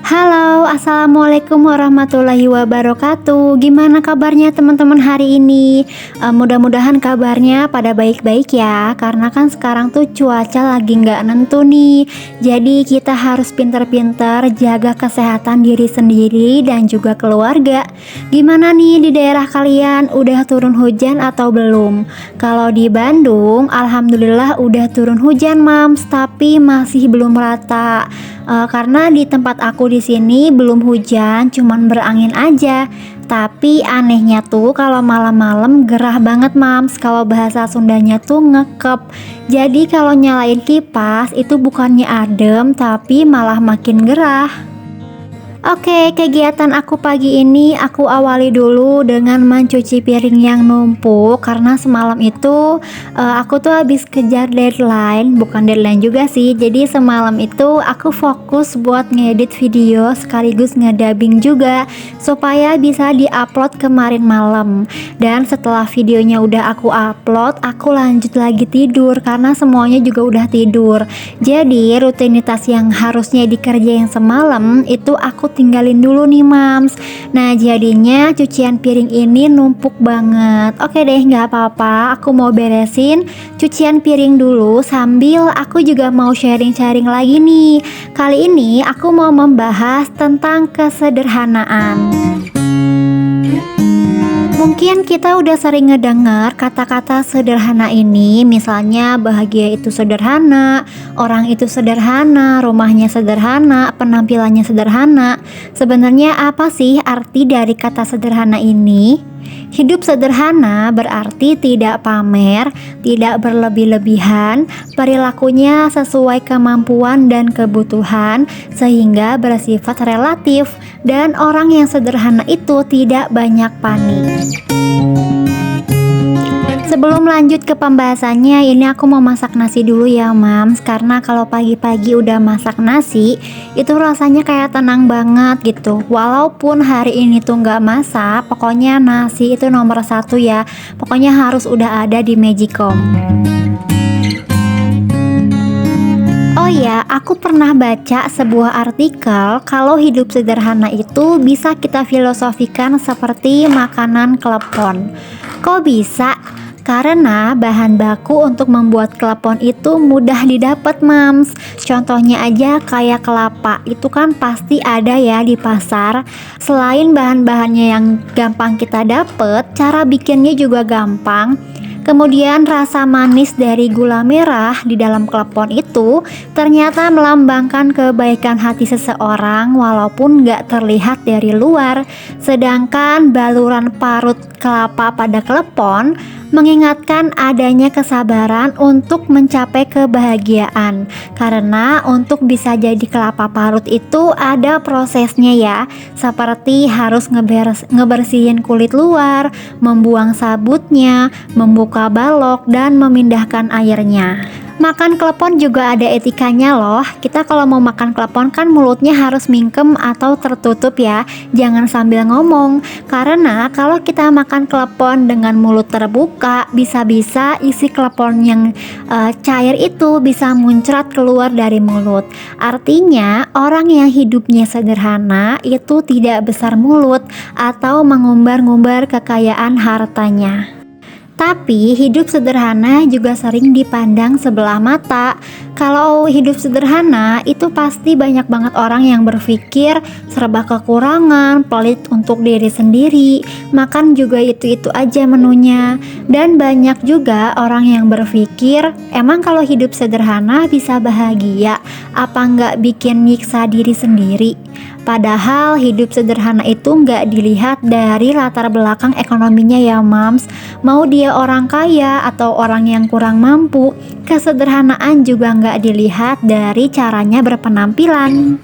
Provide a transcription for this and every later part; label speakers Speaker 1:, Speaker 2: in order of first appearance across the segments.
Speaker 1: Halo, assalamualaikum warahmatullahi wabarakatuh. Gimana kabarnya teman-teman hari ini? Mudah-mudahan kabarnya pada baik-baik ya. Karena kan sekarang tuh cuaca lagi nggak nentu nih. Jadi kita harus pintar-pintar jaga kesehatan diri sendiri dan juga keluarga. Gimana nih di daerah kalian? Udah turun hujan atau belum? Kalau di Bandung, alhamdulillah udah turun hujan, Mams, tapi masih belum rata. Karena di tempat aku di sini belum hujan, cuman berangin aja. Tapi anehnya tuh kalau malam-malam gerah banget, Mams. Kalau bahasa Sundanya tuh ngekep. Jadi kalau nyalain kipas itu bukannya adem, tapi malah makin gerah. Oke, kegiatan aku pagi ini aku awali dulu dengan mencuci piring yang numpuk karena semalam itu aku tuh habis kejar deadline, bukan deadline juga sih. Jadi semalam itu aku fokus buat ngedit video sekaligus ngedubbing juga supaya bisa diupload kemarin malam. Dan setelah videonya udah aku upload, aku lanjut lagi tidur karena semuanya juga udah tidur. Jadi rutinitas yang harusnya dikerjain semalam itu aku tinggalin dulu nih, Mams. Nah, jadinya cucian piring ini numpuk banget. Oke deh, nggak apa-apa, aku mau beresin cucian piring dulu sambil aku juga mau sharing-sharing lagi nih. Kali ini aku mau membahas tentang kesederhanaan. Mungkin kita udah sering ngedengar kata-kata sederhana ini, misalnya bahagia itu sederhana, orang itu sederhana, rumahnya sederhana, penampilannya sederhana. Sebenarnya apa sih arti dari kata sederhana ini? Hidup sederhana berarti tidak pamer, tidak berlebih-lebihan, perilakunya sesuai kemampuan dan kebutuhan, sehingga bersifat relatif, dan orang yang sederhana itu tidak banyak panik. Sebelum lanjut ke pembahasannya, ini aku mau masak nasi dulu ya, Mams. Karena kalau pagi-pagi udah masak nasi, itu rasanya kayak tenang banget gitu. Walaupun hari ini tuh nggak masak, pokoknya nasi itu nomor satu ya. Pokoknya harus udah ada di Magicom. Oh ya, aku pernah baca sebuah artikel kalau hidup sederhana itu bisa kita filosofikan seperti makanan klepon. Kok bisa? Karena bahan baku untuk membuat klepon itu mudah didapat, Mams. Contohnya aja kayak kelapa, itu kan pasti ada ya di pasar. Selain bahan-bahannya yang gampang kita dapet, cara bikinnya juga gampang. Kemudian rasa manis dari gula merah di dalam klepon itu ternyata melambangkan kebaikan hati seseorang walaupun nggak terlihat dari luar. Sedangkan baluran parut kelapa pada klepon mengingatkan adanya kesabaran untuk mencapai kebahagiaan. Karena untuk bisa jadi kelapa parut itu ada prosesnya ya, seperti harus ngebersihin kulit luar, membuang sabutnya, membuka balok, dan memindahkan airnya. Makan klepon juga ada etikanya loh. Kita kalau mau makan klepon kan mulutnya harus mingkem atau tertutup ya. Jangan sambil ngomong. Karena kalau kita makan klepon dengan mulut terbuka, bisa-bisa isi klepon yang cair itu bisa muncrat keluar dari mulut. Artinya orang yang hidupnya sederhana itu tidak besar mulut atau mengumbar-ngumbar kekayaan hartanya. Tapi hidup sederhana juga sering dipandang sebelah mata. Kalau hidup sederhana itu pasti banyak banget orang yang berpikir serba kekurangan, pelit untuk diri sendiri, makan juga itu-itu aja menunya. Dan banyak juga orang yang berpikir, emang kalau hidup sederhana bisa bahagia, apa nggak bikin nyiksa diri sendiri? Padahal hidup sederhana itu nggak dilihat dari latar belakang ekonominya ya, Mams. Mau dia orang kaya atau orang yang kurang mampu, kesederhanaan juga nggak dilihat dari caranya berpenampilan.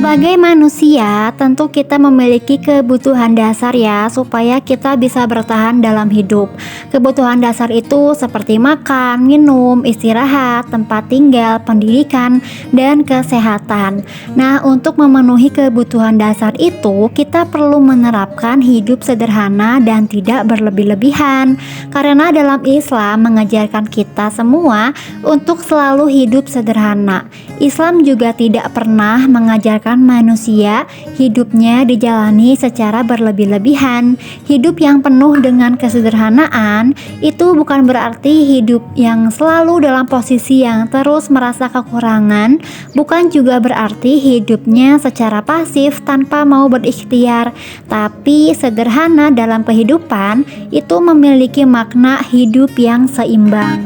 Speaker 1: Sebagai manusia, tentu kita memiliki kebutuhan dasar ya, supaya kita bisa bertahan dalam hidup. Kebutuhan dasar itu seperti makan, minum, istirahat, tempat tinggal, pendidikan, dan kesehatan. Nah, untuk memenuhi kebutuhan dasar itu, kita perlu menerapkan hidup sederhana dan tidak berlebih-lebihan. Karena dalam Islam mengajarkan kita semua untuk selalu hidup sederhana. Islam juga tidak pernah mengajarkan manusia hidupnya dijalani secara berlebih-lebihan. Hidup yang penuh dengan kesederhanaan itu bukan berarti hidup yang selalu dalam posisi yang terus merasa kekurangan, bukan juga berarti hidupnya secara pasif tanpa mau berikhtiar. Tapi sederhana dalam kehidupan itu memiliki makna hidup yang seimbang.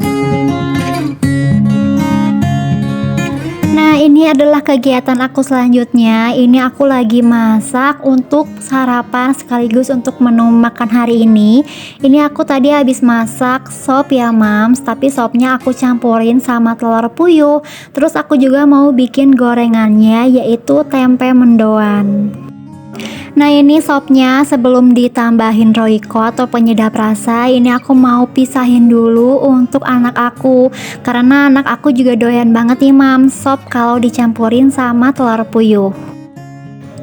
Speaker 1: Nah, ini adalah kegiatan aku selanjutnya. Ini aku lagi masak untuk sarapan sekaligus untuk menu makan hari ini. Ini aku tadi habis masak sop ya mams, tapi sopnya aku campurin sama telur puyuh. Terus aku juga mau bikin gorengannya, yaitu tempe mendoan. Nah, ini sopnya sebelum ditambahin roiko atau penyedap rasa, ini aku mau pisahin dulu untuk anak aku, karena anak aku juga doyan banget nih mam sop kalau dicampurin sama telur puyuh.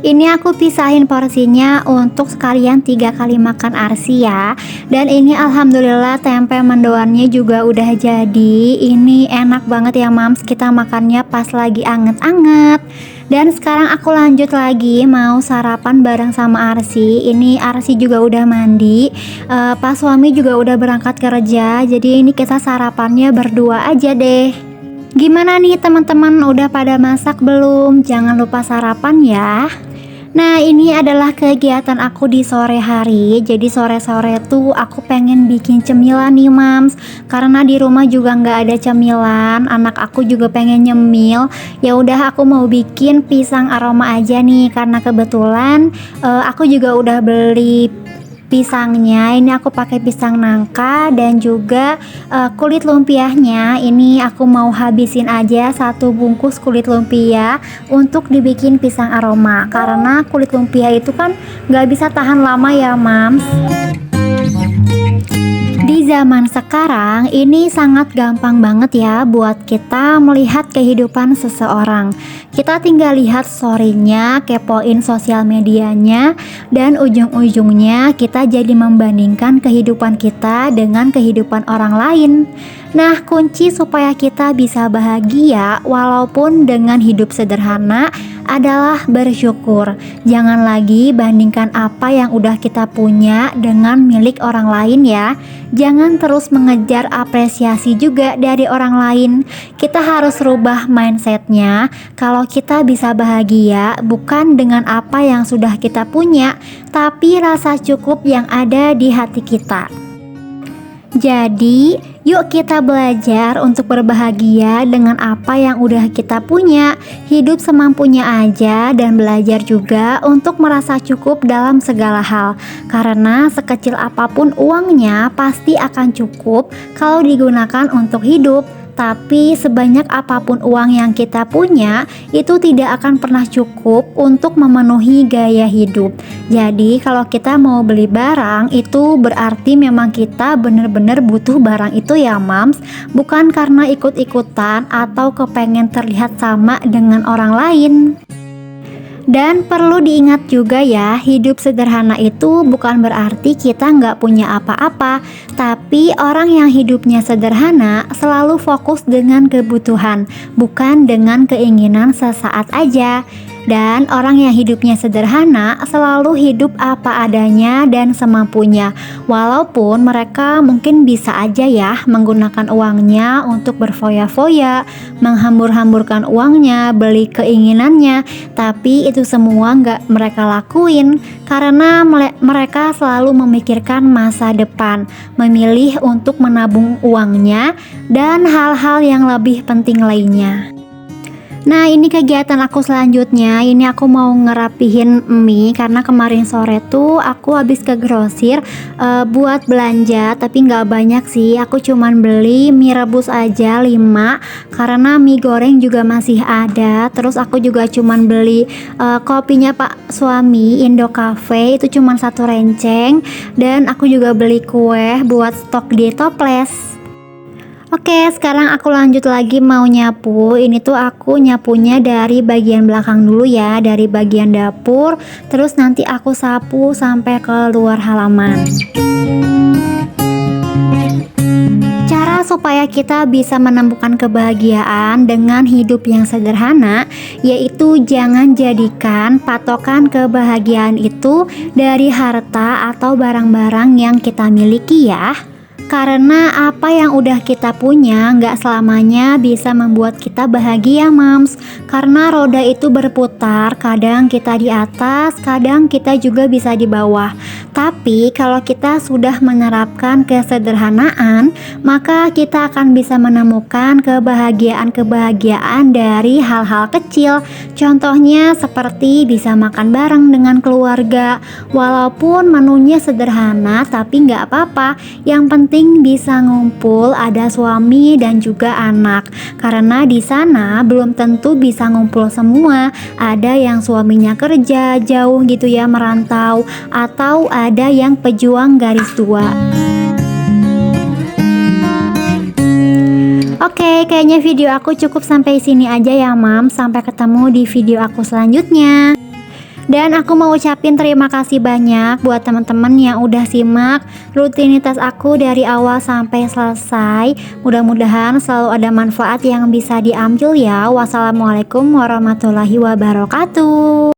Speaker 1: Ini aku pisahin porsinya untuk sekalian 3 kali makan ARSY ya. Dan ini alhamdulillah tempe mendoannya juga udah jadi. Ini enak banget ya mams, kita makannya pas lagi anget-anget. Dan sekarang aku lanjut lagi mau sarapan bareng sama ARSY. Ini ARSY juga udah mandi, pas suami juga udah berangkat kerja. Jadi ini kita sarapannya berdua aja deh. Gimana nih teman-teman, udah pada masak belum? Jangan lupa sarapan ya. Nah, ini adalah kegiatan aku di sore hari. Jadi sore-sore tuh aku pengen bikin cemilan nih mams, karena di rumah juga nggak ada cemilan. Anak aku juga pengen nyemil. Ya udah, aku mau bikin pisang aroma aja nih, karena kebetulan aku juga udah beli pisangnya. Ini aku pakai pisang nangka dan juga kulit lumpiahnya. Ini aku mau habisin aja 1 bungkus kulit lumpia untuk dibikin pisang aroma, karena kulit lumpia itu kan nggak bisa tahan lama ya mams. Di zaman sekarang ini sangat gampang banget ya buat kita melihat kehidupan seseorang. Kita tinggal lihat story-nya, kepoin sosial medianya, dan ujung-ujungnya kita jadi membandingkan kehidupan kita dengan kehidupan orang lain. Nah, kunci supaya kita bisa bahagia walaupun dengan hidup sederhana adalah bersyukur. Jangan lagi bandingkan apa yang udah kita punya dengan milik orang lain ya. Jangan terus mengejar apresiasi juga dari orang lain. Kita harus rubah mindsetnya. Kalau kita bisa bahagia bukan dengan apa yang sudah kita punya, tapi rasa cukup yang ada di hati kita. Jadi, yuk kita belajar untuk berbahagia dengan apa yang udah kita punya. Hidup semampunya aja dan belajar juga untuk merasa cukup dalam segala hal. Karena sekecil apapun uangnya pasti akan cukup kalau digunakan untuk hidup. Tapi sebanyak apapun uang yang kita punya, itu tidak akan pernah cukup untuk memenuhi gaya hidup. Jadi kalau kita mau beli barang, itu berarti memang kita benar-benar butuh barang itu ya mams. Bukan karena ikut-ikutan atau kepengen terlihat sama dengan orang lain. Dan perlu diingat juga ya, hidup sederhana itu bukan berarti kita nggak punya apa-apa. Tapi orang yang hidupnya sederhana selalu fokus dengan kebutuhan, bukan dengan keinginan sesaat aja. Dan orang yang hidupnya sederhana selalu hidup apa adanya dan semampunya. Walaupun mereka mungkin bisa aja ya menggunakan uangnya untuk berfoya-foya, menghambur-hamburkan uangnya, beli keinginannya. Tapi itu semua nggak mereka lakuin karena mereka selalu memikirkan masa depan, memilih untuk menabung uangnya dan hal-hal yang lebih penting lainnya. Nah, ini kegiatan aku selanjutnya. Ini aku mau ngerapihin mie karena kemarin sore tuh aku habis ke grosir buat belanja, tapi nggak banyak sih. Aku cuman beli mie rebus aja 5 karena mie goreng juga masih ada. Terus aku juga cuman beli kopinya Pak suami Indo Cafe itu cuman 1 renceng, dan aku juga beli kue buat stok di toples. Oke, sekarang aku lanjut lagi mau nyapu. Ini tuh aku nyapunya dari bagian belakang dulu ya, dari bagian dapur, terus nanti aku sapu sampai ke luar halaman. Cara supaya kita bisa menemukan kebahagiaan dengan hidup yang sederhana, yaitu jangan jadikan patokan kebahagiaan itu dari harta atau barang-barang yang kita miliki ya. Karena apa yang udah kita punya nggak selamanya bisa membuat kita bahagia, Mams. Karena roda itu berputar, kadang kita di atas, kadang kita juga bisa di bawah. Tapi kalau kita sudah menerapkan kesederhanaan, maka kita akan bisa menemukan kebahagiaan-kebahagiaan dari hal-hal kecil. Contohnya seperti bisa makan bareng dengan keluarga. Walaupun menunya sederhana, tapi nggak apa-apa. Yang penting bisa ngumpul, ada suami dan juga anak. Karena di sana belum tentu bisa ngumpul semua. Ada yang suaminya kerja jauh gitu ya, merantau, atau ada yang pejuang garis tua. Oke, kayaknya video aku cukup sampai sini aja ya, Mam. Sampai ketemu di video aku selanjutnya. Dan aku mau ucapin terima kasih banyak buat teman-teman yang udah simak rutinitas aku dari awal sampai selesai. Mudah-mudahan selalu ada manfaat yang bisa diambil ya. Wassalamualaikum warahmatullahi wabarakatuh.